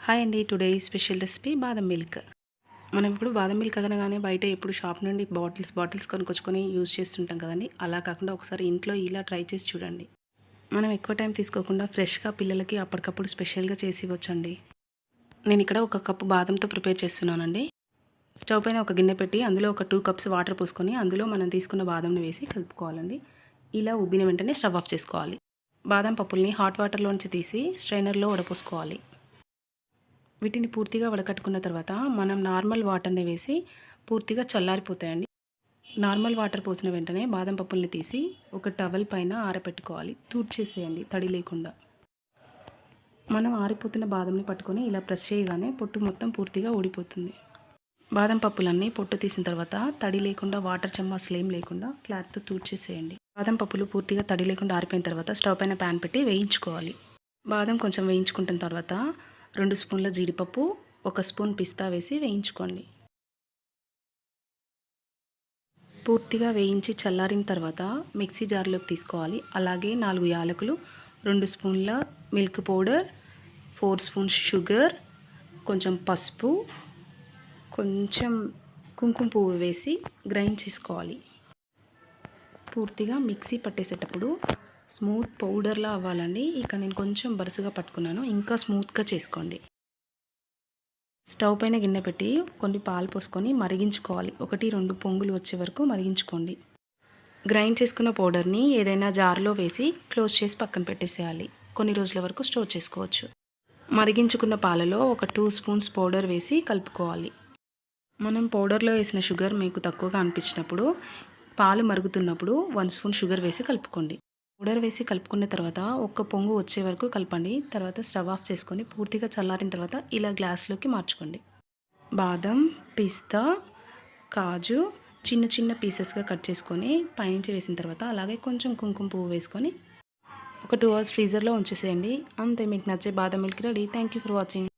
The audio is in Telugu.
హాయ్ అండి. టుడే స్పెషల్ రెసిపీ బాదం మిల్క్. మనం ఇప్పుడు బాదం మిల్క్ అనగానే బయట ఎప్పుడు షాప్ నుండి బాటిల్స్ కొనుక్కొచ్చుకొని యూజ్ చేస్తుంటాం కదండి. అలా కాకుండా ఒకసారి ఇంట్లో ఇలా ట్రై చేసి చూడండి. మనం ఎక్కువ టైం తీసుకోకుండా ఫ్రెష్గా పిల్లలకి అప్పటికప్పుడు స్పెషల్గా చేసి ఇవ్వచ్చండి. నేను ఇక్కడ ఒక కప్పు బాదంతో ప్రిపేర్ చేస్తున్నానండి. స్టవ్ పైన ఒక గిన్నె పెట్టి అందులో ఒక 2 కప్స్ వాటర్ పోసుకొని అందులో మనం తీసుకున్న బాదంని వేసి కలుపుకోవాలండి. ఇలా ఉబ్బిన వెంటనే స్టవ్ ఆఫ్ చేసుకోవాలి. బాదం పప్పుల్ని హాట్ వాటర్లోంచి తీసి స్ట్రైనర్లో వడపోసుకోవాలి. వీటిని పూర్తిగా వడకట్టుకున్న తర్వాత మనం నార్మల్ వాటర్ని వేసి పూర్తిగా చల్లారిపోతాయండి. నార్మల్ వాటర్ పోసిన వెంటనే బాదం పప్పుల్ని తీసి ఒక టవల్ పైన ఆరబెట్టుకోవాలి. తూడ్చేసేయండి తడి లేకుండా. మనం ఆరిపోతున్న బాదంని పట్టుకొని ఇలా ప్రెస్ చేయగానే పొట్టు మొత్తం పూర్తిగా ఊడిపోతుంది. బాదం పప్పులన్నీ పొట్టు తీసిన తర్వాత తడి లేకుండా వాటర్ చెమ్మ అసలేం లేకుండా క్లాత్తో తూడ్చేసేయండి. బాదం పప్పులు పూర్తిగా తడి లేకుండా ఆరిపోయిన తర్వాత స్టవ్ పైన ప్యాన్ పెట్టి వేయించుకోవాలి. బాదం కొంచెం వేయించుకుంటున్న తర్వాత 2 స్పూన్ల జీడిపప్పు, 1 స్పూన్ పిస్తా వేసి వేయించుకోండి. పూర్తిగా వేయించి చల్లారిన తర్వాత మిక్సీ జార్లోకి తీసుకోవాలి. అలాగే 4 యాలకులు, 2 స్పూన్ల మిల్క్ పౌడర్, 4 స్పూన్స్ షుగర్, కొంచెం పసుపు, కొంచెం కుంకుమ పువ్వు వేసి గ్రైండ్ చేసుకోవాలి. పూర్తిగా మిక్సీ పట్టేసేటప్పుడు స్మూత్ పౌడర్లా అవ్వాలండి. ఇక్కడ నేను కొంచెం బరుసుగా పట్టుకున్నాను. ఇంకా స్మూత్గా చేసుకోండి. స్టవ్ పైన గిన్నె పెట్టి కొన్ని పాలు పోసుకొని మరిగించుకోవాలి. 1-2 పొంగులు వచ్చే వరకు మరిగించుకోండి. గ్రైండ్ చేసుకున్న పౌడర్ని ఏదైనా జార్లో వేసి క్లోజ్ చేసి పక్కన పెట్టేసేయాలి. కొన్ని రోజుల వరకు స్టోర్ చేసుకోవచ్చు. మరిగించుకున్న పాలలో ఒక 2 స్పూన్స్ పౌడర్ వేసి కలుపుకోవాలి. మనం పౌడర్లో వేసిన షుగర్ మీకు తక్కువగా అనిపించినప్పుడు పాలు మరుగుతున్నప్పుడు 1 స్పూన్ షుగర్ వేసి కలుపుకోండి. పౌడర్ వేసి కలుపుకున్న తర్వాత ఒక్క పొంగు వచ్చే వరకు కలపండి. తర్వాత స్టవ్ ఆఫ్ చేసుకొని పూర్తిగా చల్లారిన తర్వాత ఇలా గ్లాస్లోకి మార్చుకోండి. బాదం, పిస్తా, కాజు చిన్న చిన్న పీసెస్గా కట్ చేసుకొని పైనుంచి వేసిన తర్వాత అలాగే కొంచెం కుంకుమ పువ్వు వేసుకొని ఒక 2 అవర్స్ ఫ్రీజర్లో ఉంచేసేయండి. అంతే, మీకు నచ్చే బాదం milk ready. Thank you for watching.